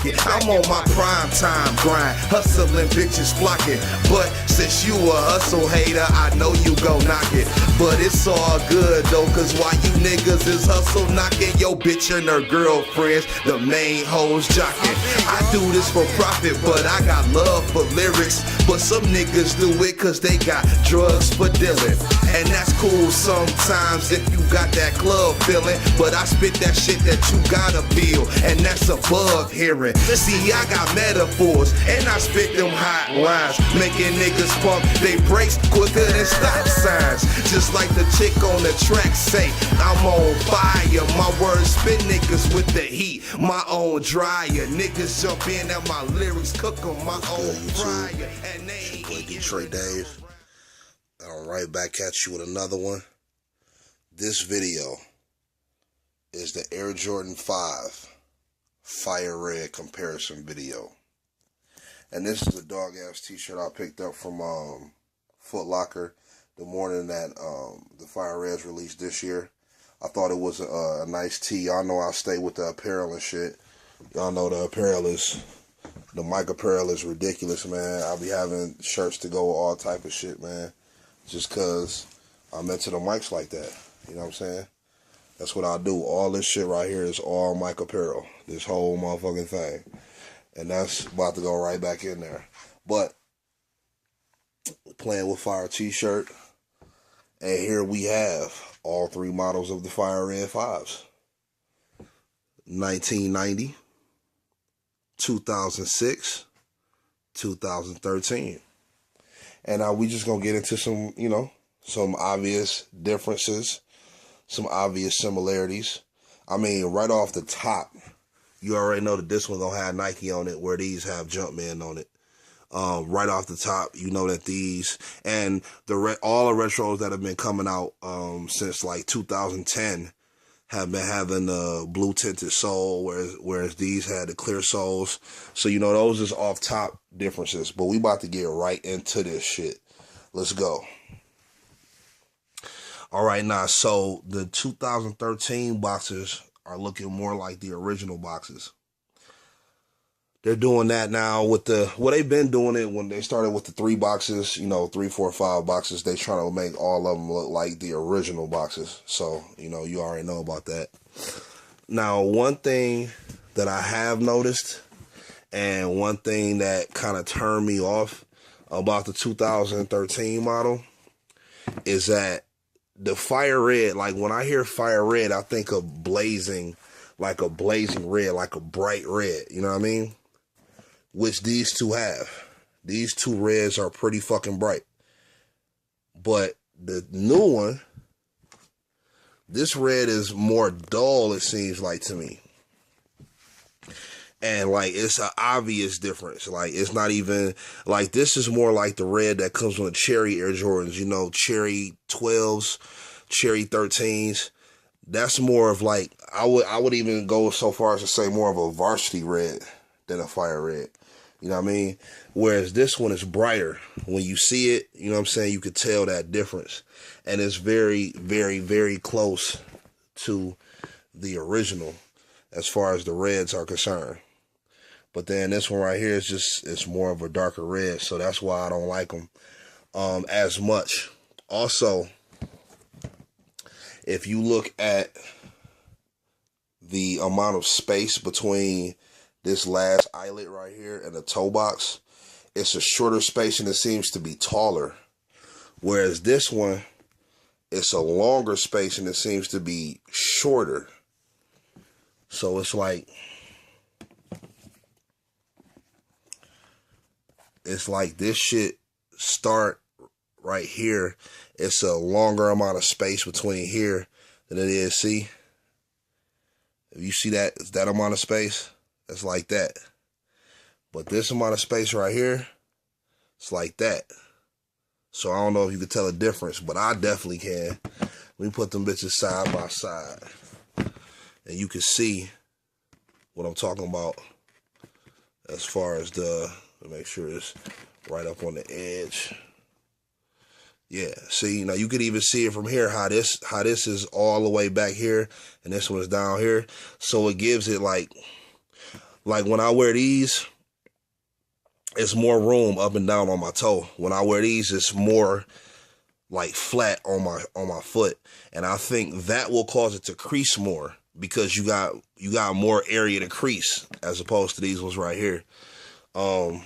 pocket. I'm on my prime time grind, hustling bitches flocking. But since you a hustle hater, I know you gon' knock it. But it's all good though, cause while you niggas is hustle knocking, your bitch and her girlfriends, the main hoes jocking. I do this for profit, but I got love for lyrics. But some niggas do it cause they got drugs for dealing. And that's cool sometimes if you got that club feeling. But I spit that shit that you gotta feel, and that's above hearing. See, I got metaphors, and I spit them hot lines, making niggas pump they brakes quicker than stop signs. Just like the chick on the track say, I'm on fire. My words spit niggas with the heat, my own dryer. Niggas jump in at my lyrics, cook on my own fryer. And they boy Detroit Dave. I'm right back at you with another one. This video is the Air Jordan 5 Fire Red comparison video. And this is a dog ass t-shirt I picked up from Foot Locker the morning that the Fire Reds released this year. I thought it was a nice tee. Y'all know I stay with the apparel and shit. Y'all know the apparel is, the mic apparel is ridiculous, man. I'll be having shirts to go with all type of shit, man. Just cause I'm into the mics like that. You know what I'm saying? That's what I do. All this shit right here is all mic apparel. This whole motherfucking thing. And that's about to go right back in there. But playing with Fire t-shirt. And here we have all three models of the Fire Red 5s. 1990, 2006, 2013. And now we just gonna get into some, you know, some obvious differences, some obvious similarities. I mean, right off the top, you already know that this one don't have Nike on it, where these have Jumpman on it. Right off the top, you know that these and all the retros that have been coming out since like 2010 have been having the blue tinted sole, whereas these had the clear soles. So you know those is off top differences. But we about to get right into this shit. Let's go. All right, now so the 2013 boxes are looking more like the original boxes. They're doing that now with they've been doing it when they started with the 3 boxes, you know, 3, 4, 5 boxes. They trying to make all of them look like the original boxes. So, you know, you already know about that. Now, one thing that I have noticed, and one thing that kind of turned me off about the 2013 model, is that the Fire Red, like when I hear Fire Red, I think of blazing, like a blazing red, like a bright red, you know what I mean? Which these two have. These two reds are pretty fucking bright. But the new one, this red is more dull, it seems like to me. And like, it's an obvious difference. Like, it's not even, like, this is more like the red that comes on the cherry Air Jordans, you know, cherry 12s, cherry 13s. That's more of like, I would even go so far as to say more of a varsity red than a Fire Red. You know what I mean? Whereas this one is brighter. When you see it, you know what I'm saying, you could tell that difference. And it's very, very, very close to the original as far as the reds are concerned. But then this one right here is just, it's more of a darker red. So that's why I don't like them as much. Also, if you look at the amount of space between this last eyelet right here and the toe box, it's a shorter space and it seems to be taller. Whereas this one, it's a longer space and it seems to be shorter. So it's like, this shit start right here. It's a longer amount of space between here than it is, see? If you see that, it's that amount of space. It's like that. But this amount of space right here, it's like that. So I don't know if you can tell a difference, but I definitely can. Let me put them bitches side by side. And you can see what I'm talking about as far as make sure it's right up on the edge. Yeah, see, now you could even see it from here, how this is all the way back here, and this one is down here. So it gives it like, Like when I wear these, it's more room up and down on my toe. When I wear these, it's more like flat on my foot, and I think that will cause it to crease more because you got more area to crease as opposed to these ones right here. The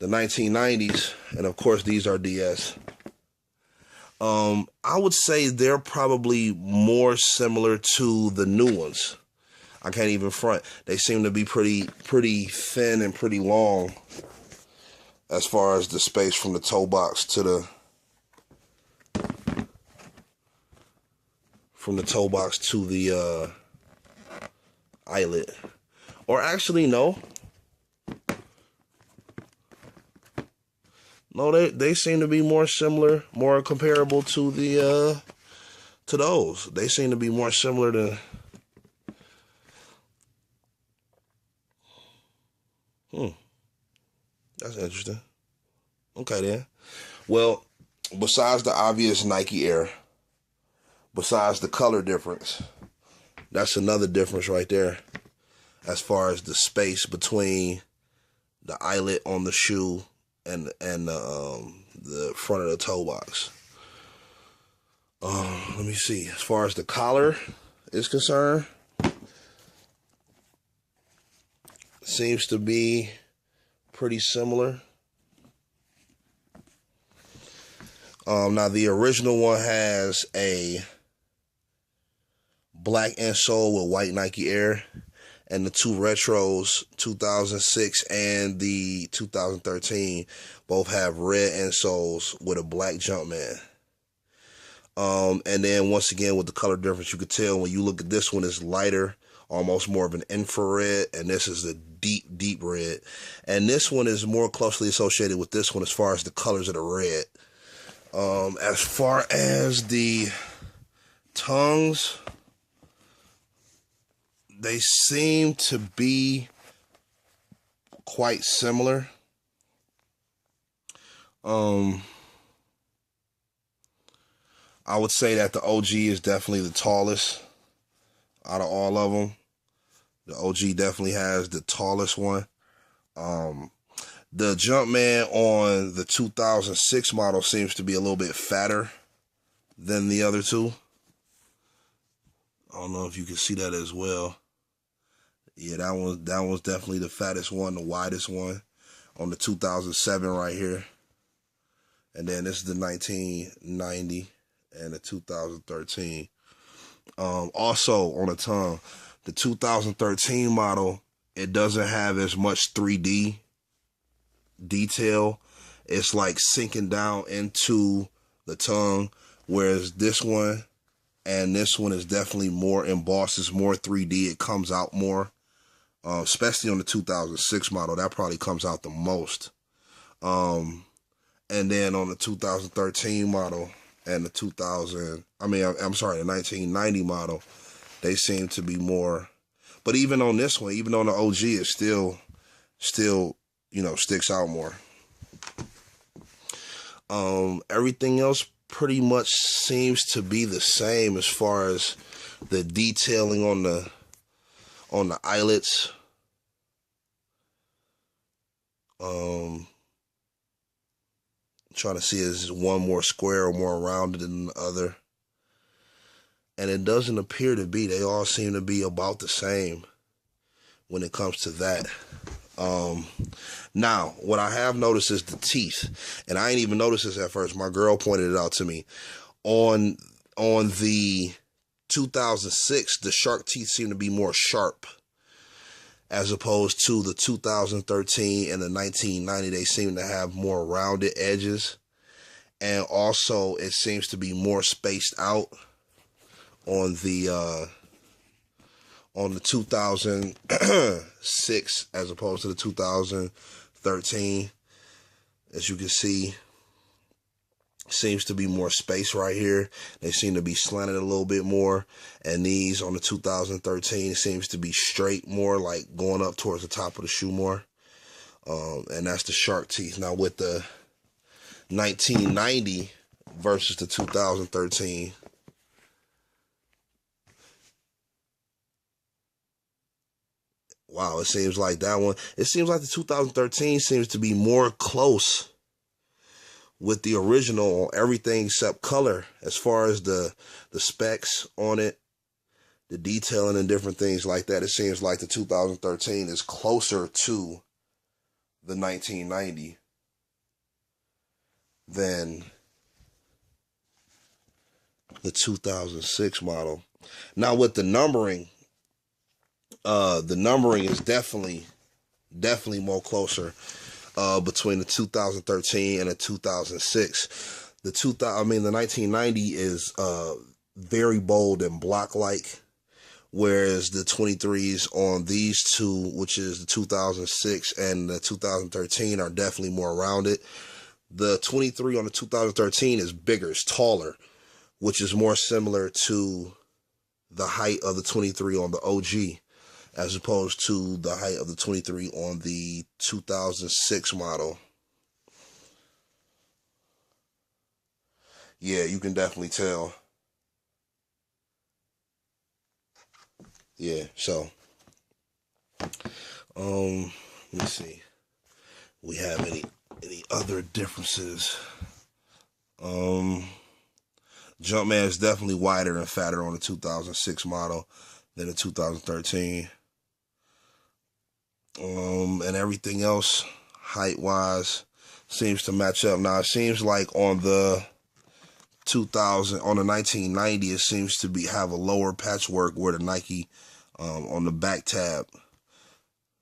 1990s, and of course these are DS. I would say they're probably more similar to the new ones. I can't even front. They seem to be pretty thin and pretty long as far as the space from the toe box to the eyelet. Or actually, no. No, they seem to be more similar, more comparable to the to those. They seem to be more similar to. That's interesting. Okay then. Well, besides the obvious Nike Air, besides the color difference, that's another difference right there as far as the space between the eyelet on the shoe and the front of the toe box. Let me see. As far as the collar is concerned, seems to be pretty similar. Now the original one has a black insole with white Nike Air, and the two retros, 2006 and the 2013, both have red insoles with a black Jumpman. And then once again with the color difference, you could tell when you look at this one, it's lighter, almost more of an infrared, and this is a deep red. And this one is more closely associated with this one as far as the colors of the red. As far as the tongues, they seem to be quite similar. I would say that the OG is definitely the tallest out of all of them. The OG definitely has the tallest one. The Jumpman on the 2006 model seems to be a little bit fatter than the other two. I don't know if you can see that as well. Yeah, that one's definitely the fattest one, the widest one on the 2007 right here. And then this is the 1990 and the 2013. Also on the tongue, the 2013 model, it doesn't have as much 3D detail. It's like sinking down into the tongue, whereas this one and this one is definitely more embossed. It's more 3D. It comes out more, especially on the 2006 model. That probably comes out the most. And then on the 2013 model and the 1990 model, they seem to be more. But even on this one, even on the OG, it still, sticks out more. Everything else pretty much seems to be the same as far as the detailing on the eyelets. Trying to see is one more square or more rounded than the other. And it doesn't appear to be. They all seem to be about the same when it comes to that. Now, what I have noticed is the teeth. And I ain't even noticed this at first. My girl pointed it out to me. On the 2006, the shark teeth seem to be more sharp, as opposed to the 2013 and the 1990. They seem to have more rounded edges. And also, it seems to be more spaced out on the 2006 as opposed to the 2013. As you can see, seems to be more space right here. They seem to be slanted a little bit more, and these on the 2013 seems to be straight more, like going up towards the top of the shoe more. And that's the shark teeth. Now with the 1990 versus the 2013, wow, it seems like that one. It seems like the 2013 seems to be more close with the original on everything except color, as far as the specs on it, the detailing and different things like that. It seems like the 2013 is closer to the 1990 than the 2006 model. Now with the numbering is definitely more closer between the 2013 and the 2006. The 1990 is very bold and block-like, whereas the 23s on these two, which is the 2006 and the 2013, are definitely more rounded. The 23 on the 2013 is bigger, it's taller, which is more similar to the height of the 23 on the OG, as opposed to the height of the 23 on the 2006 model. Yeah, you can definitely tell. Yeah, so let me see. We have any other differences? Jumpman is definitely wider and fatter on the 2006 model than the 2013. And everything else, height-wise, seems to match up. Now, it seems like on the 1990, it seems to have a lower patchwork where the Nike on the back tab.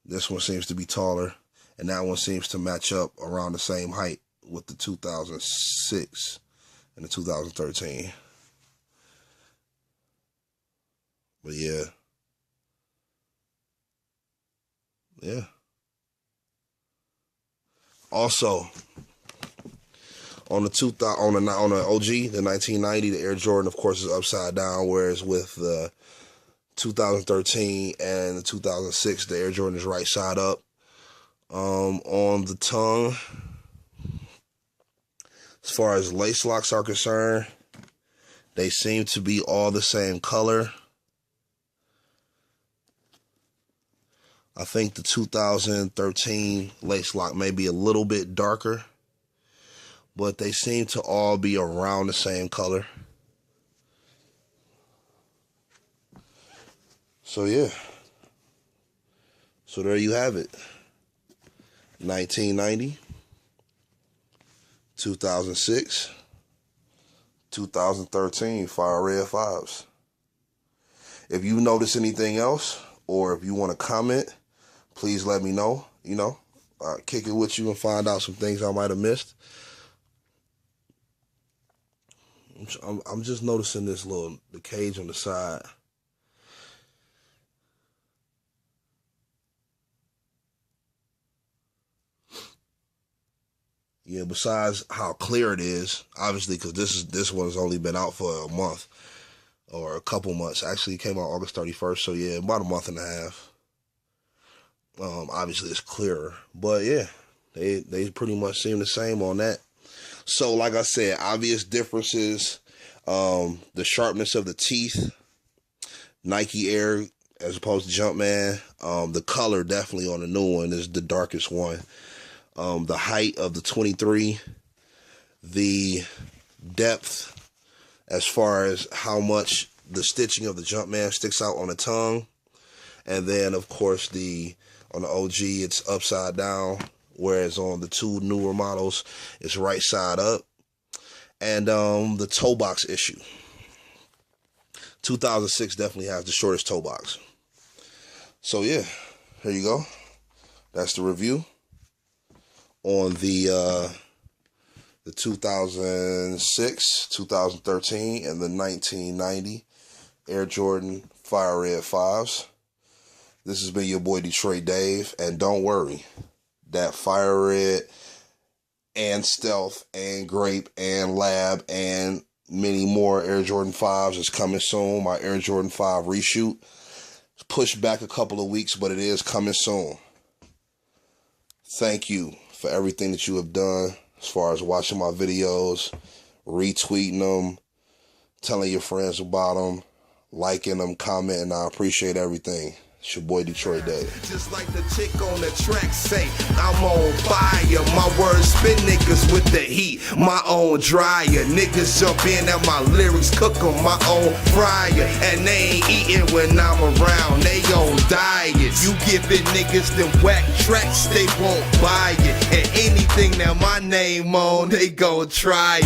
This one seems to be taller, and that one seems to match up around the same height with the 2006 and the 2013. But yeah. Yeah. Also, on the OG, the 1990, the Air Jordan, of course, is upside down, whereas with the 2013 and the 2006, the Air Jordan is right side up. On the tongue, as far as lace locks are concerned, they seem to be all the same color. I think the 2013 lace lock may be a little bit darker, but they seem to all be around the same color. So yeah. So there you have it. 1990, 2006, 2013 Fire Red 5s. If you notice anything else, or if you want to comment, please let me know. Kick it with you and find out some things I might have missed. I'm just noticing the cage on the side. Yeah, besides how clear it is, obviously, because this one's only been out for a month or a couple months. Actually, it came out August 31st, so yeah, about a month and a half. Obviously, it's clearer, but yeah, they pretty much seem the same on that. So, like I said, obvious differences. The sharpness of the teeth, Nike Air as opposed to Jumpman. The color definitely on the new one is the darkest one. The height of the 23, the depth as far as how much the stitching of the Jumpman sticks out on the tongue, and then of course on the OG it's upside down, whereas on the two newer models it's right side up. And the toe box issue. 2006 definitely has the shortest toe box. So yeah, here you go. That's the review on the 2006, 2013, and the 1990 Air Jordan Fire Red 5s. This has been your boy Detroit Dave, and don't worry, that Fire Red and Stealth and Grape and Lab and many more Air Jordan 5s is coming soon. My Air Jordan 5 reshoot. It's pushed back a couple of weeks, but it is coming soon. Thank you for everything that you have done as far as watching my videos, retweeting them, telling your friends about them, liking them, commenting. I appreciate everything. It's your boy Detroit Dave. Just like the chick on the track say, I'm on fire. My words spin niggas with the heat, my own dryer. Niggas jump in at my lyrics, cook on my own fryer. And they ain't eating when I'm around, they on diets. You giving niggas them whack tracks, they won't buy it. And anything that my name on, they gon' try it.